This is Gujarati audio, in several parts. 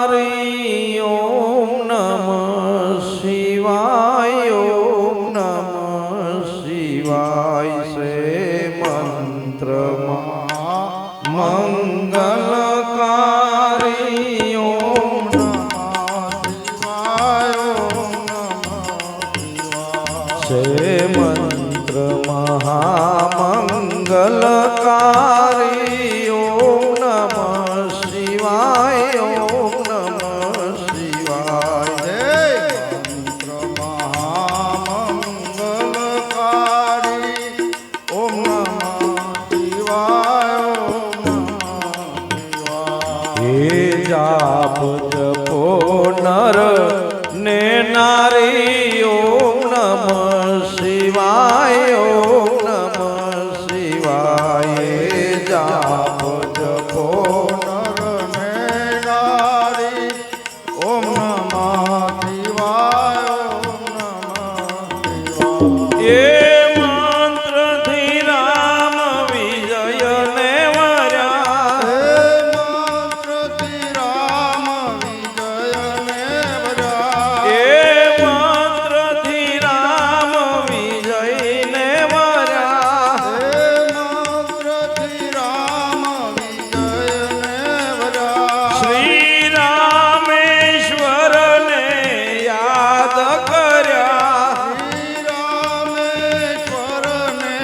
મંગલકારી ઓમ નમઃ શિવાય ઓમ નમઃ શિવાય સે મંત્રમાં મંગલકારી ઓમ નમઃ શિવાય ઓમ નમઃ સે મંત્ર મહામંગલકારી ઓમ નમઃ શિવાય ઓમ નમઃ શિવાય મંત્ર મહામંગલકારી ઓમ નમઃ શિવાય ઓમ નમઃ શિવાય હે જાપ જપો નર ને નારી ઓમ નમઃ શિવાય ઓમ નમઃ શિવાય જાપ જપો નર ને નારી ઓમ નમઃ શિવાય ઓમ નમઃ શિવાય એ મંત્રથી રામ વિજય ને વર્યા હે મંત્રથી રામ વિજય ને વર્યા એ મંત્રથી રામ વિજય ને વર્યા હે મંત્રથી રામ વિજય ને વર્યા શ્રી રામેશ્વર ને યાદ કર્યા શ્રી રામેશ્વર ને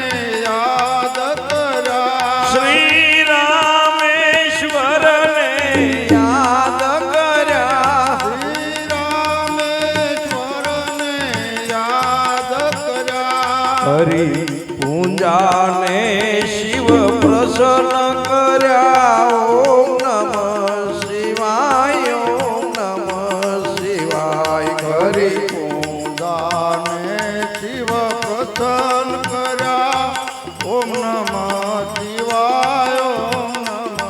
યાદ કર્યા શ્રી રામેશ્વર ને યાદ કર્યા શ્રી રામેશ્વર ને યાદ કર્યા હરિ પૂંજાને શિવ પ્રસન્ન કર્યા ઓમ નમઃ શિવાય ઓમ નમઃ શિવાય હરિ પૂંજાને શિવ પ્રસન્ન કર્યા ઓમ નમઃ શિવાય ઓમ નમઃ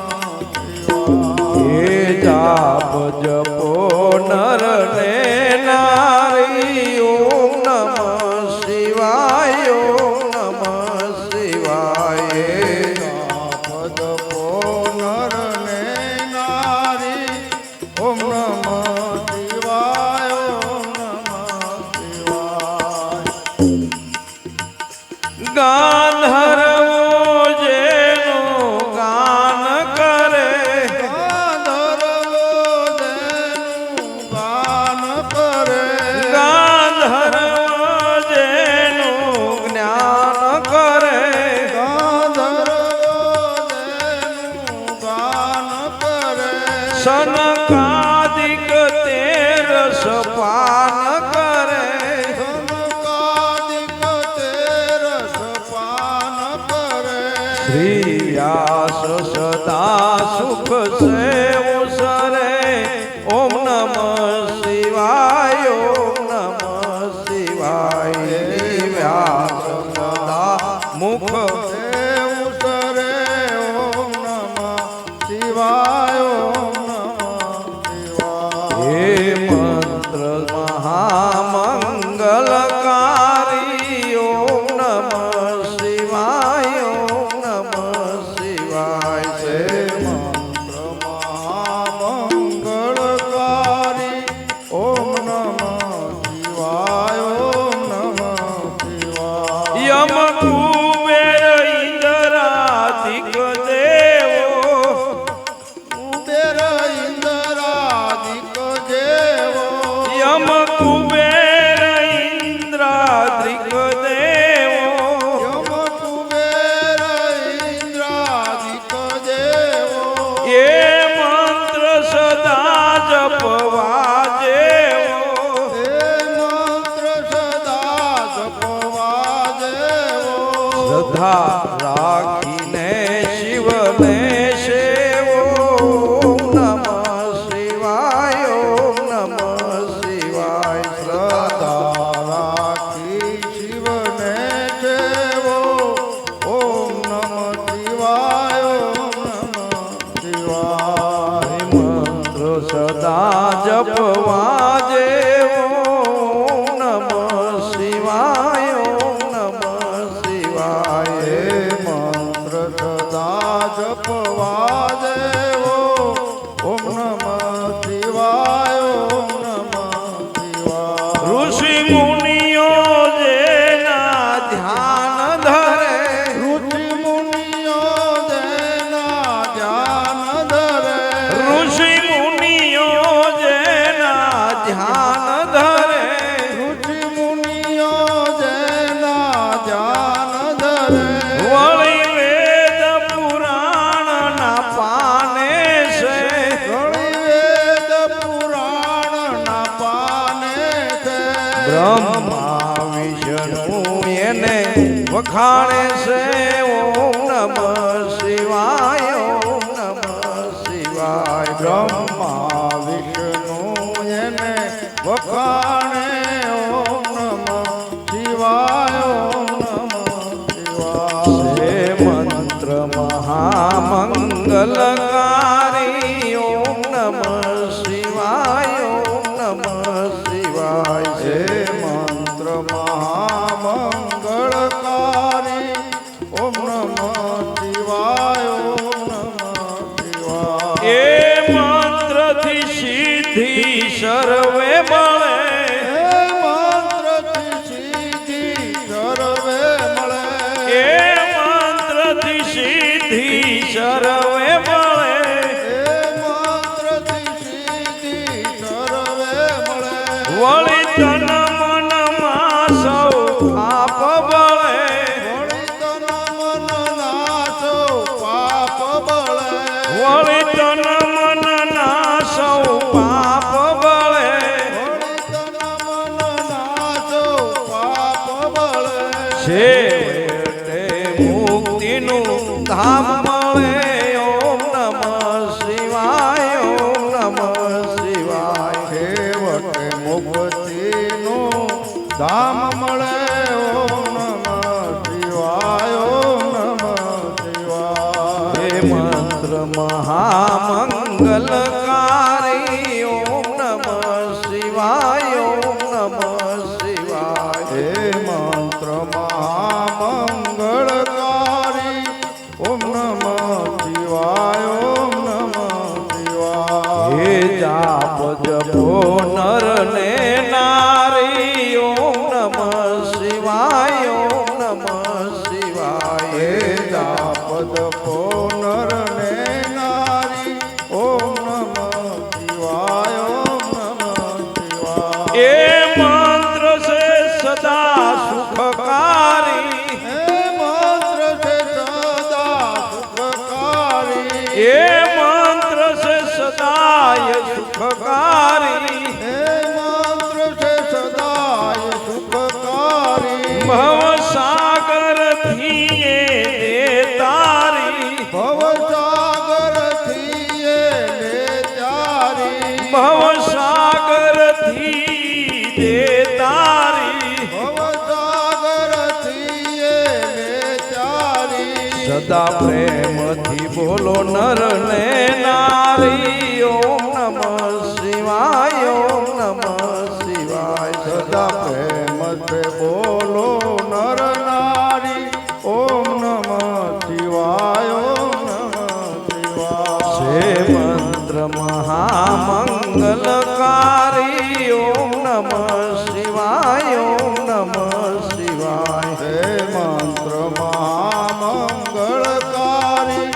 શિવાય હે જાપ જપો નર ને નારી ઓમ નમઃ શિવાય ઓમ નમઃ શિવાય હે જાપ જપો નર ને નારી ઓમ નમઃ શિવાય ઓમ નમઃ શિવાય ગાંધર્વો જેનું ગાન કરે ગાંધર્વો જેનું ગાન કરે ગાંધર્વો જેનું જ્ઞાન કરે ગાંધર્વો જેનું ગાન કરે સનકાદિક તેરસ પાન કરે સનકાદિક તેરસ પાન કરે શ્રી વ્યાસ સદા સુખ સે ઉસરે ઓમ નમઃ શિવાય ઓમ નમઃ શિવાય વ્યાસ સદા મુખ સે ઉસરે ઓમ નમઃ શિવાય ઓમ નમઃ શિવાય હે મંત્ર મહામંગલકારી ઓમ નમઃ શિવાય ઓમ નમઃ શિવાય છે મંત્ર મહામંગલકારી ઓમ નમઃ શિવાય ઓમ નમઃ શિવાય યમ કુબેર ઇન્દ્રાદિક દેવો કુબેર ઇન્દ્રાદિક દેવો યમ કુબેર ઇન્દ્રાદિક દેવો યમ કુબેર ઇન્દ્રાદિક દેવો એ મંત્ર સદા જપવા જેવો એ મંત્ર સદા જપવા જેવો શ્રદ્ધા રાખીને શિવને સેવો ઓમ નમઃ શિવાય ઓમ નમઃ શિવાય શ્રદ્ધા રાખી શિવને સેવો ઓમ નમઃ શિવાય ઓમ નમઃ શિવાય મંત્ર સદા જપવા જેવો ઓમ નમઃ શિવાય ઓમ નમઃ શિવાય હે મંત્ર સદા જપવા દેવો બ્રહ્મા વિષ્ણુ એને વખાણે છે ઓમ નમઃ શિવાય ઓમ નમઃ શિવાય બ્રહ્મા વિષ્ણુ એને વખાણે ઓમ નમઃ શિવાય ઓમ નમઃ શિવાય હે મંત્ર મહામંગલકારી ઓમ નમઃ શિવાય ઓમ નમઃ શિવાય હે મંત્ર મહામંગળકારી ઓમ નમઃ શિવાય ઓમ નમઃ શિવાય એ મંત્રથી સિદ્ધિ સર્વે મળે હે મંત્રથી સિદ્ધિ સર્વે મળે એ મંત્રથી સિદ્ધિ સર્વે મળે હે મંત્રથી સિદ્ધિ સર્વે મળે વળી તન મનમાં સૌ પાપ બળે વળી તન મન નાશો પાપ બળે વળી તન મનના સૌ પાપ બળે વળી તન મન નાશો પાપ બળે છેવટે મુક્તિનું ધામ મળે ઓમ નમઃ શિવાય ઓમ નમઃ શિવાય છેવટે મુક્તિનું ધામ મળે ઓમ નમઃ શિવાય ઓમ નમઃ શિવાય હે મંત્ર મહામંગલકારી ઓમ નમઃ શિવાય ઓમ નમઃ શિવાય હે મંત્ર મહામંગળકારી ઓમ નમઃ શિવાય ઓમ નમઃ શિવાય હે જાપ જપો નર ને નારી ઓમ નમઃ શિવાય ઓમ નમઃ શિવાય હે જાપ જપો નર ને નારી ઓમ નમઃ શિવાય ઓમ નમઃ શિવાય એ મંત્ર છે સદા સુખકારી હે મંત્ર છે સદા સુખકારી એ મંત્ર છે સદાય સુખકારી હે મંત્ર છે સદાય સુખકારી ભવસાગર થી એ તારી ભવસાગર થી એ ચારી ભવસાગર થી દે તારી ભવસાગર થી એ ચારી સદા પ્રેમથી બોલો નર ને નારી ઓમ નમઃ શિવાય ઓમ નમઃ શિવાય સદા પ્રેમ से બોલો નર નારી ઓમ નમઃ શિવાય ઓમ નમઃ શિવાય છે મંત્ર મહામંગલકારી ઓમ નમઃ શિવાય ઓમ નમઃ શિવાય હે મંત્ર મહામંગળકારી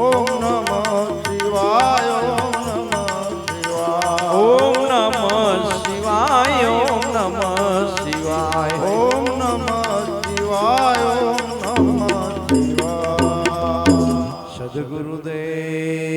ઓમ નમઃ શિવાય ઓમ નમઃ શિવાય ઓમ નમઃ શિવાય ઓમ નમઃ શિવાય ઓમ નમઃ શિવાય ઓમ નમઃ શિવાય સદગુરુદેવ